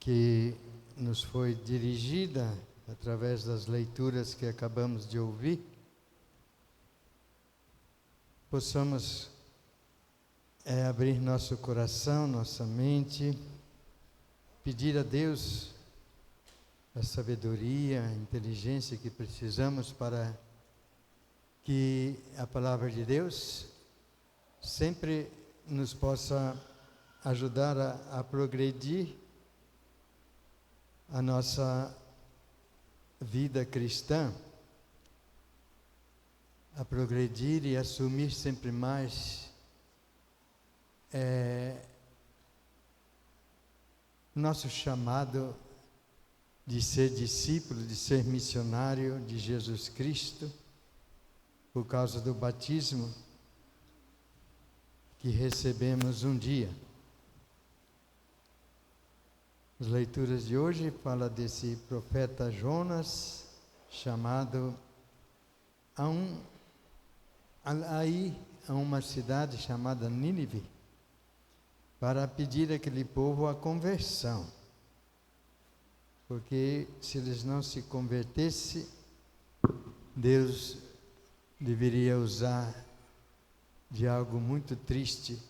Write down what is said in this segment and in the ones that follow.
que nos foi dirigida através das leituras que acabamos de ouvir, possamos abrir nosso coração, nossa mente, pedir a Deus a sabedoria, a inteligência que precisamos para que a palavra de Deus sempre nos possa ajudar a progredir a nossa vida cristã, a progredir e assumir sempre mais nosso chamado de ser discípulo, de ser missionário de Jesus Cristo, por causa do batismo que recebemos um dia. As leituras de hoje falam desse profeta Jonas, chamado a uma cidade chamada Nínive, para pedir àquele povo a conversão. Porque se eles não se convertessem, Deus deveria usar de algo muito triste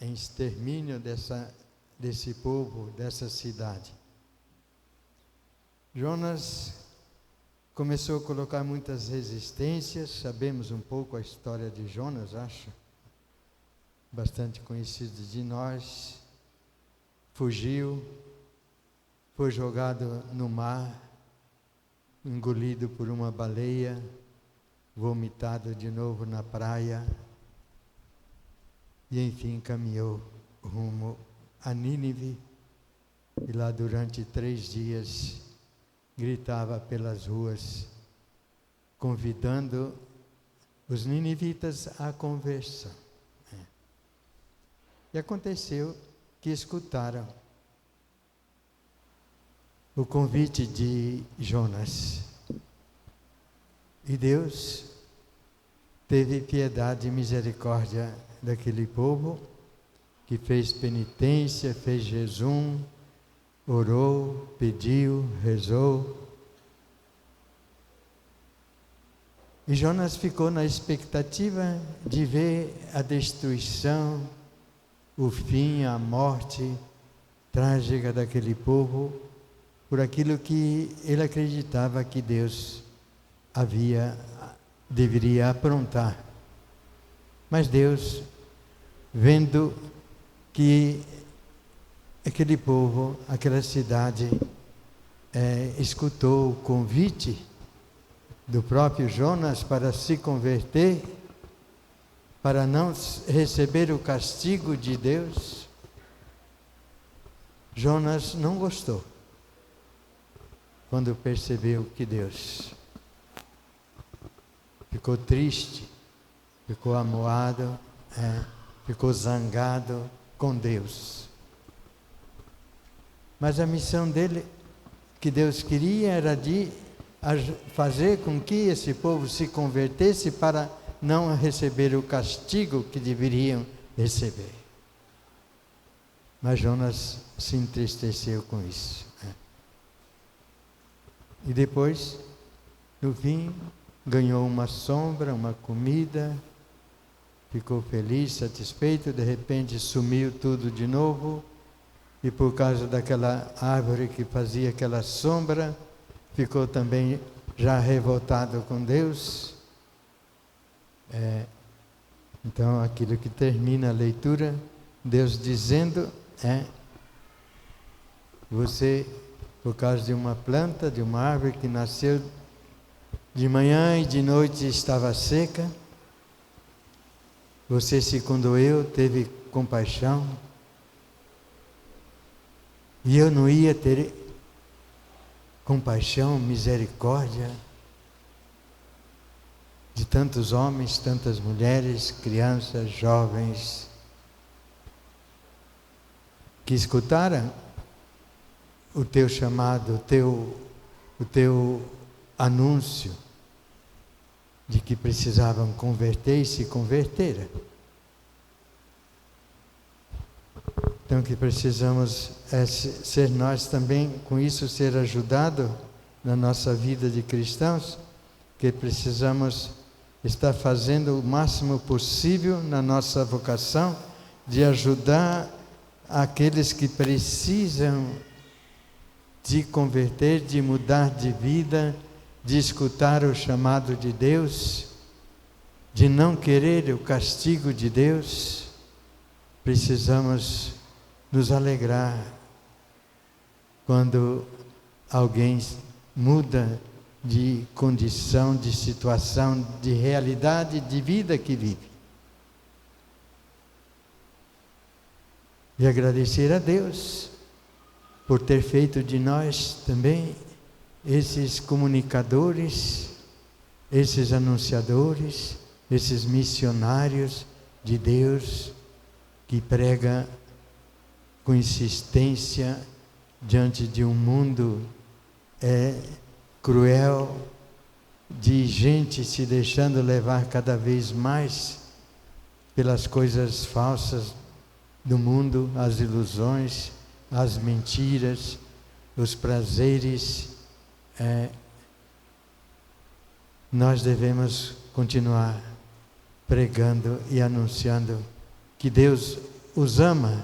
em extermínio desse povo, dessa cidade. Jonas começou a colocar muitas resistências. Sabemos um pouco a história de Jonas, acho, bastante conhecida de nós. Fugiu, foi jogado no mar, engolido por uma baleia, vomitado de novo na praia, e enfim caminhou rumo a Nínive, e lá durante 3 dias gritava pelas ruas, convidando os ninivitas à conversão. E aconteceu que escutaram o convite de Jonas. E Deus teve piedade e misericórdia daquele povo, que fez penitência, fez jejum, orou, pediu, rezou. E Jonas ficou na expectativa de ver a destruição, o fim, a morte trágica daquele povo, por aquilo que ele acreditava que Deus deveria aprontar. Mas Deus, vendo que aquele povo, aquela cidade, escutou o convite do próprio Jonas para se converter, para não receber o castigo de Deus, Jonas não gostou quando percebeu que Deus ficou triste, ficou amuado, ficou zangado com Deus. Mas a missão dele, que Deus queria, era de fazer com que esse povo se convertesse para não receber o castigo que deveriam receber. Mas Jonas se entristeceu com isso. E depois, no fim, ganhou uma sombra, uma comida, ficou feliz, satisfeito. De repente sumiu tudo de novo, e por causa daquela árvore que fazia aquela sombra, ficou também já revoltado com Deus. Então, aquilo que termina a leitura, Deus dizendo, você, por causa de uma planta, de uma árvore que nasceu de manhã e de noite estava seca, você se condoeu, teve compaixão, e eu não ia ter compaixão, misericórdia de tantos homens, tantas mulheres, crianças, jovens, que escutaram o teu chamado, o teu anúncio de que precisavam converter e se converteram. Então que precisamos ser nós também, com isso, ser ajudado na nossa vida de cristãos, que precisamos estar fazendo o máximo possível na nossa vocação de ajudar aqueles que precisam de converter, de mudar de vida, de escutar o chamado de Deus, de não querer o castigo de Deus. Precisamos nos alegrar quando alguém muda de condição, de situação, de realidade de vida que vive. E agradecer a Deus por ter feito de nós também esses comunicadores, esses anunciadores, esses missionários de Deus que prega com insistência diante de um mundo cruel, de gente se deixando levar cada vez mais pelas coisas falsas do mundo, as ilusões, as mentiras, os prazeres. Nós devemos continuar pregando e anunciando que Deus os ama,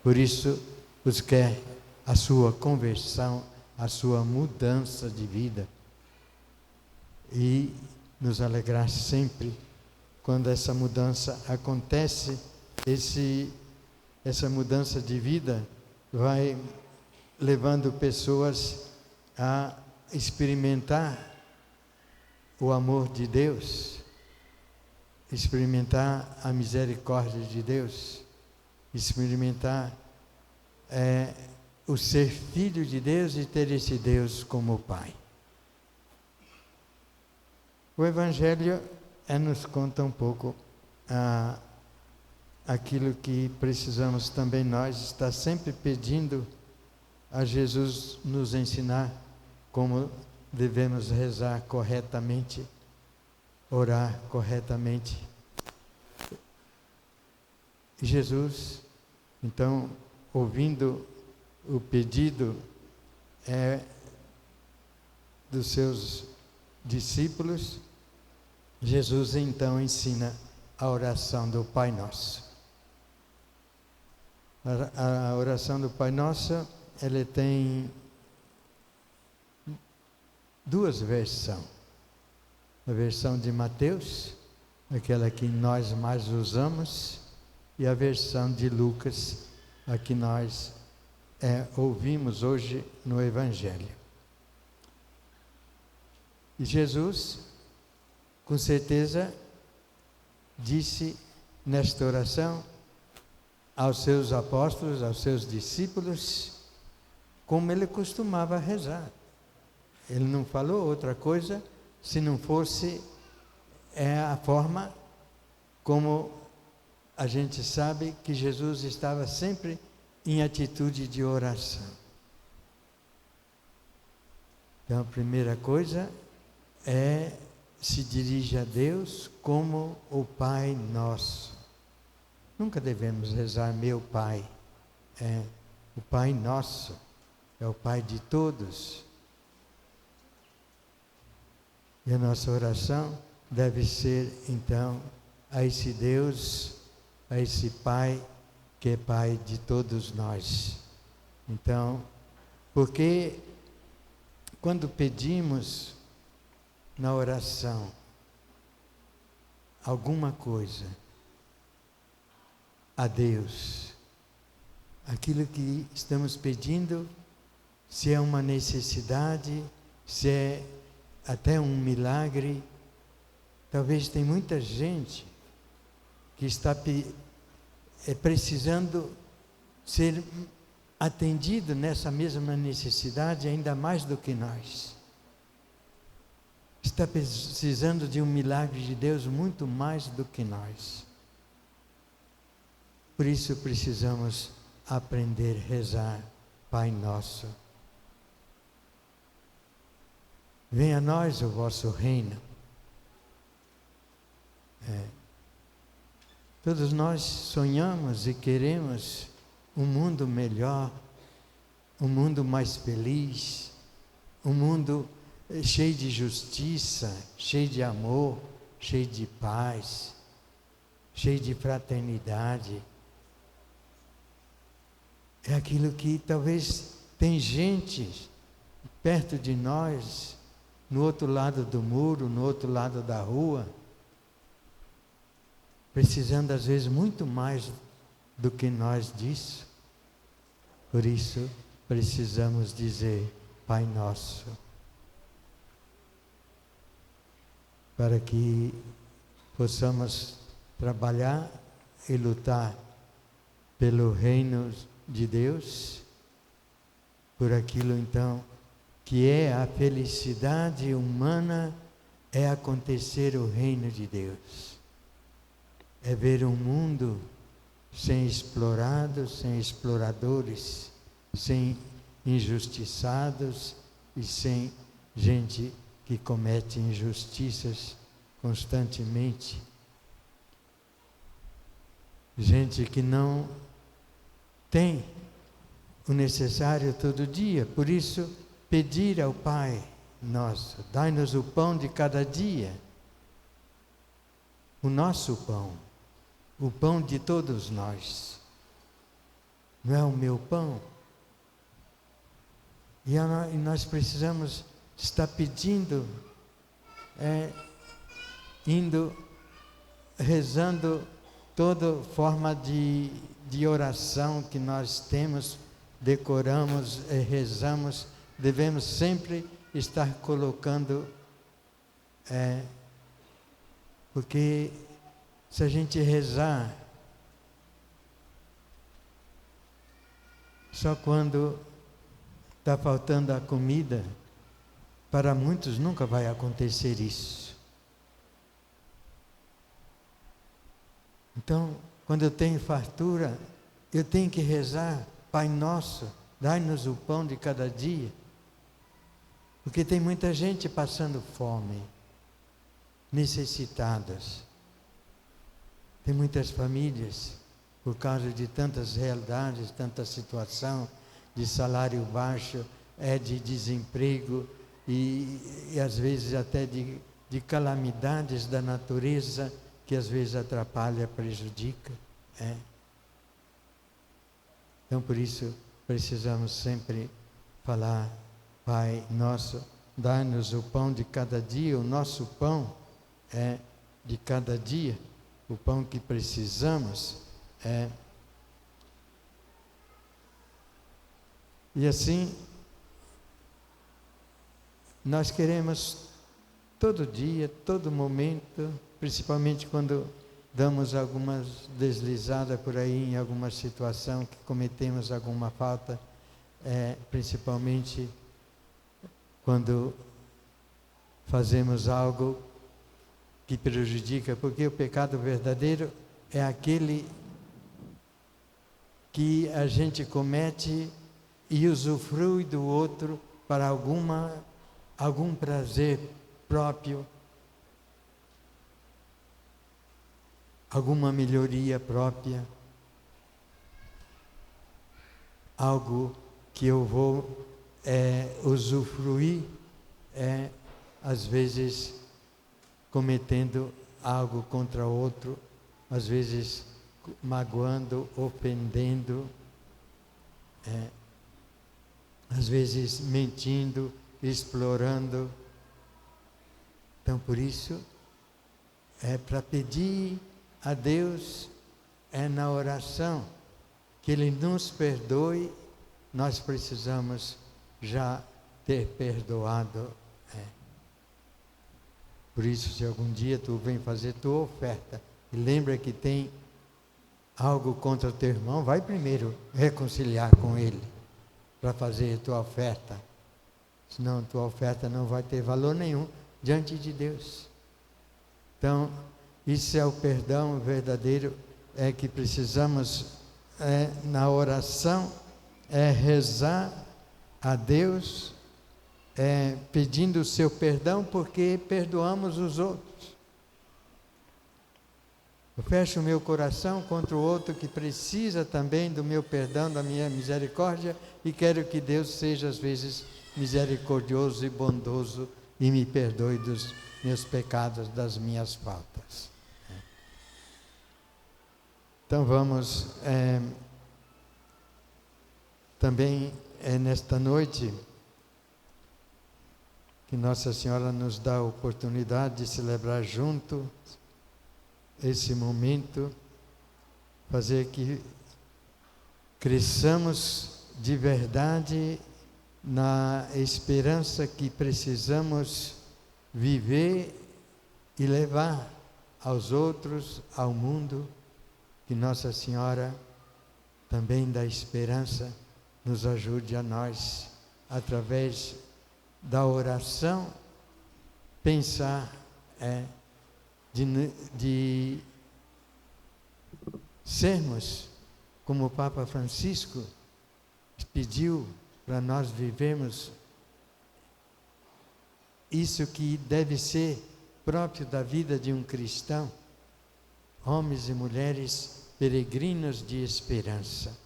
por isso os quer a sua conversão, a sua mudança de vida. E nos alegrar sempre quando essa mudança acontece. Essa mudança de vida vai levando pessoas a experimentar o amor de Deus, experimentar a misericórdia de Deus, experimentar o ser filho de Deus e ter esse Deus como Pai. O Evangelho nos conta um pouco aquilo que precisamos também nós estar sempre pedindo a Jesus nos ensinar como devemos rezar corretamente, orar corretamente. E Jesus, então, ouvindo o pedido dos seus discípulos, Jesus então ensina a oração do Pai Nosso. A oração do Pai Nosso, ela tem duas versões. A versão de Mateus, aquela que nós mais usamos, e a versão de Lucas, a que nós ouvimos hoje no Evangelho. E Jesus, com certeza, disse nesta oração aos seus apóstolos, aos seus discípulos, como ele costumava rezar. Ele não falou outra coisa se não fosse a forma como a gente sabe que Jesus estava sempre em atitude de oração. Então, a primeira coisa se dirige a Deus como o Pai Nosso. Nunca devemos rezar meu Pai. O Pai Nosso é o Pai de todos. E a nossa oração deve ser, então, a esse Deus, a esse Pai, que é Pai de todos nós. Então, porque quando pedimos na oração alguma coisa a Deus, aquilo que estamos pedindo, se é uma necessidade, se é até um milagre, talvez tem muita gente que está precisando ser atendido nessa mesma necessidade, ainda mais do que nós. Está precisando de um milagre de Deus muito mais do que nós. Por isso precisamos aprender a rezar Pai Nosso. Venha a nós o vosso reino. Todos nós sonhamos e queremos um mundo melhor, um mundo mais feliz, um mundo cheio de justiça, cheio de amor, cheio de paz, cheio de fraternidade. É aquilo que talvez tem gente perto de nós, no outro lado do muro, no outro lado da rua, precisando às vezes muito mais do que nós disso. Por isso precisamos dizer Pai Nosso, para que possamos trabalhar e lutar pelo reino de Deus, por aquilo então que é a felicidade humana, é acontecer o reino de Deus. É ver um mundo sem explorados, sem exploradores, sem injustiçados e sem gente que comete injustiças constantemente. Gente que não tem o necessário todo dia. Por isso, pedir ao Pai Nosso, dai-nos o pão de cada dia. O nosso pão, o pão de todos nós. Não é o meu pão. E nós precisamos estar pedindo, indo, rezando toda forma de oração que nós temos, decoramos e rezamos, devemos sempre estar colocando, porque se a gente rezar só quando está faltando a comida, para muitos nunca vai acontecer isso. Então, quando eu tenho fartura, eu tenho que rezar, Pai Nosso, dai-nos o pão de cada dia. Porque tem muita gente passando fome, necessitadas. Tem muitas famílias, por causa de tantas realidades, tanta situação, de salário baixo, de desemprego e às vezes até de calamidades da natureza, que às vezes atrapalha, prejudica. Então, por isso, precisamos sempre falar, Pai Nosso, dai-nos o pão de cada dia. O nosso pão é de cada dia, o pão que precisamos é. E assim, nós queremos todo dia, todo momento, principalmente quando damos algumas deslizadas por aí em alguma situação, que cometemos alguma falta, principalmente quando fazemos algo que prejudica, porque o pecado verdadeiro é aquele que a gente comete e usufrui do outro para algum prazer próprio, alguma melhoria própria, algo que eu vou usufruir, às vezes cometendo algo contra outro, às vezes magoando, ofendendo, às vezes mentindo, explorando. Então, por isso, para pedir a Deus, na oração, que Ele nos perdoe, nós precisamos já ter perdoado. Por isso, se algum dia tu vem fazer tua oferta, e lembra que tem algo contra teu irmão, vai primeiro reconciliar com ele, para fazer a tua oferta. Senão tua oferta não vai ter valor nenhum diante de Deus. Então, isso é o perdão verdadeiro, que precisamos, na oração, rezar a Deus, pedindo o seu perdão, porque perdoamos os outros. Eu fecho o meu coração contra o outro que precisa também do meu perdão, da minha misericórdia, e quero que Deus seja às vezes misericordioso e bondoso e me perdoe dos meus pecados, das minhas faltas. Então vamos também nesta noite que Nossa Senhora nos dá a oportunidade de celebrar junto esse momento, fazer que cresçamos de verdade na esperança que precisamos viver e levar aos outros, ao mundo, que Nossa Senhora também da esperança nos ajude a nós, através da oração, pensar de sermos, como o Papa Francisco pediu para nós vivermos, isso que deve ser próprio da vida de um cristão, homens e mulheres peregrinos de esperança.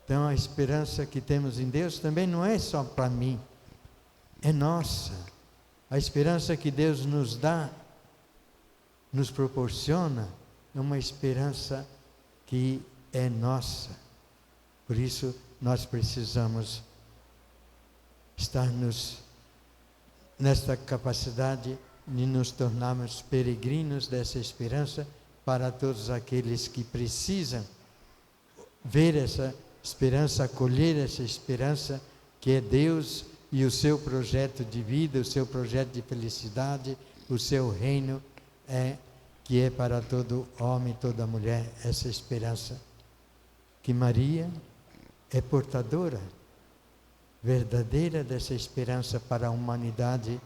Então a esperança que temos em Deus também não é só para mim, é nossa. A esperança que Deus nos dá, nos proporciona, é uma esperança que é nossa. Por isso nós precisamos estar nesta capacidade de nos tornarmos peregrinos dessa esperança para todos aqueles que precisam ver essa esperança, acolher essa esperança que é Deus e o seu projeto de vida, o seu projeto de felicidade, o seu reino que é para todo homem, toda mulher, essa esperança que Maria é portadora verdadeira dessa esperança para a humanidade,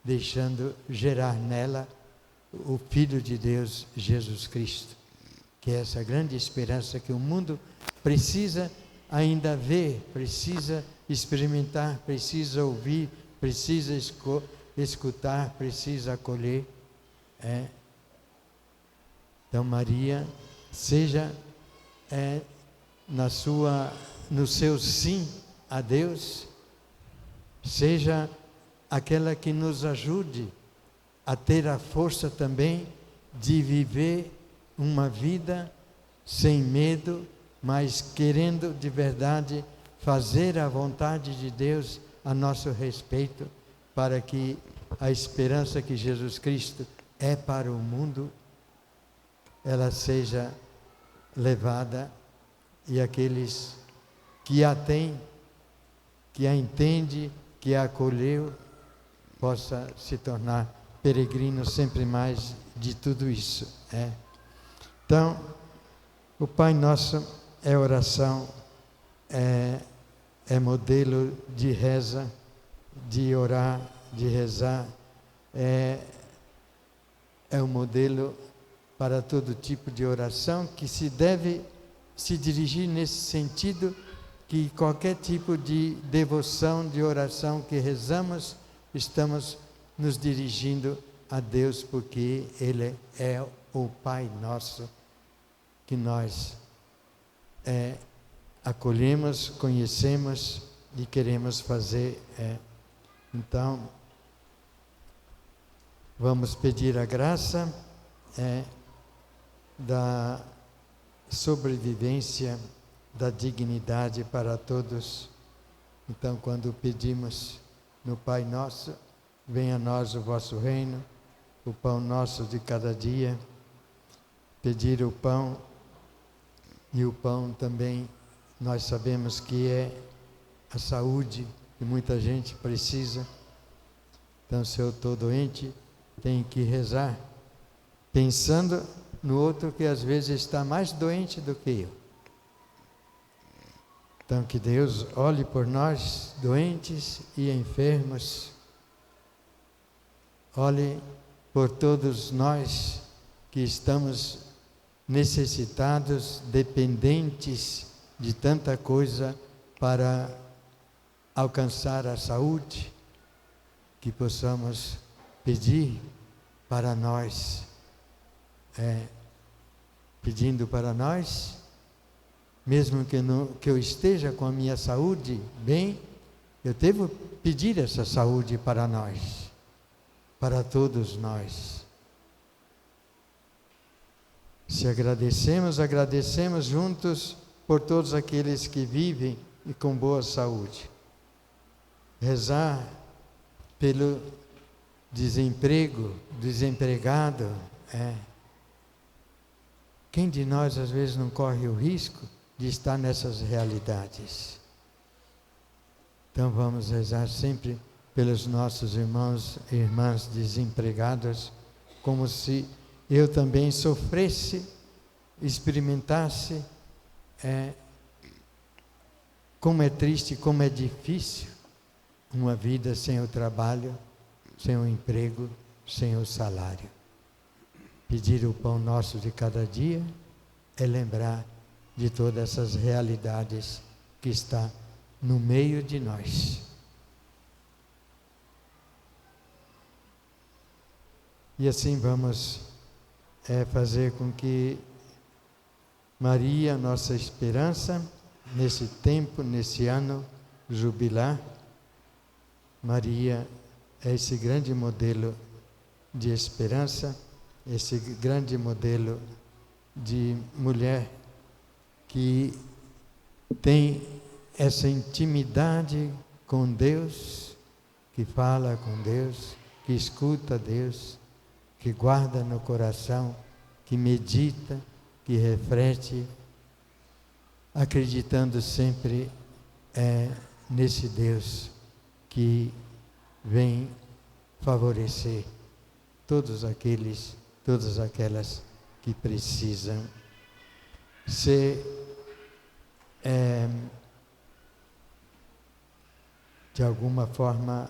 deixando gerar nela o Filho de Deus, Jesus Cristo, que é essa grande esperança que o mundo precisa ainda ver, precisa experimentar, precisa ouvir, precisa escutar, precisa acolher. Então Maria, seja no seu sim a Deus, seja aquela que nos ajude a ter a força também de viver uma vida sem medo, mas querendo de verdade fazer a vontade de Deus a nosso respeito, para que a esperança que Jesus Cristo é para o mundo, ela seja levada e aqueles que a têm, que a entende, que a acolheu, possa se tornar peregrino sempre mais de tudo isso. Então, o Pai Nosso é oração, é modelo de reza, de orar, de rezar, é um modelo para todo tipo de oração que se deve se dirigir nesse sentido, que qualquer tipo de devoção, de oração que rezamos, estamos nos dirigindo a Deus, porque Ele é o Pai Nosso, que nós acolhemos, conhecemos e queremos fazer. Então, vamos pedir a graça da sobrevivência, da dignidade para todos. Então, quando pedimos no Pai Nosso, venha a nós o vosso reino, o pão nosso de cada dia, pedir o pão, e o pão também nós sabemos que é a saúde que muita gente precisa. Então, se eu estou doente, tenho que rezar, pensando no outro que às vezes está mais doente do que eu. Então, que Deus olhe por nós, doentes e enfermos, olhe por todos nós que estamos necessitados, dependentes de tanta coisa para alcançar a saúde, que possamos pedir para nós pedindo para nós, mesmo que eu esteja com a minha saúde bem, eu devo pedir essa saúde para nós, para todos nós. Se agradecemos juntos por todos aqueles que vivem e com boa saúde. Rezar pelo desempregado. Quem de nós às vezes não corre o risco de estar nessas realidades? Então vamos rezar sempre pelos nossos irmãos e irmãs desempregados, como se eu também sofresse, experimentasse como é triste, como é difícil uma vida sem o trabalho, sem o emprego, sem o salário. Pedir o pão nosso de cada dia é lembrar de todas essas realidades que está no meio de nós. E assim vamos fazer com que Maria, nossa esperança, nesse tempo, nesse ano jubilar, Maria é esse grande modelo de esperança, esse grande modelo de mulher que tem essa intimidade com Deus, que fala com Deus, que escuta Deus, que guarda no coração, que medita, que reflete, acreditando sempre nesse Deus que vem favorecer todas aquelas que precisam ser de alguma forma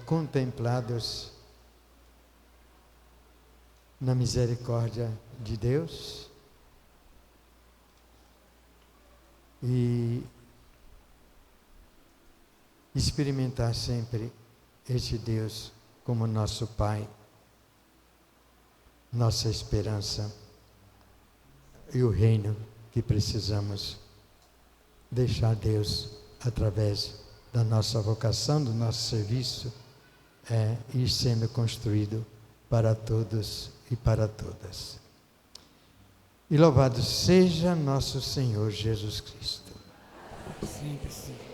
contemplados na misericórdia de Deus e experimentar sempre este Deus como nosso Pai, nossa esperança e o reino que precisamos deixar Deus através da nossa vocação, do nosso serviço, ir sendo construído para todos e para todas. E louvado seja nosso Senhor Jesus Cristo. Sempre, sim.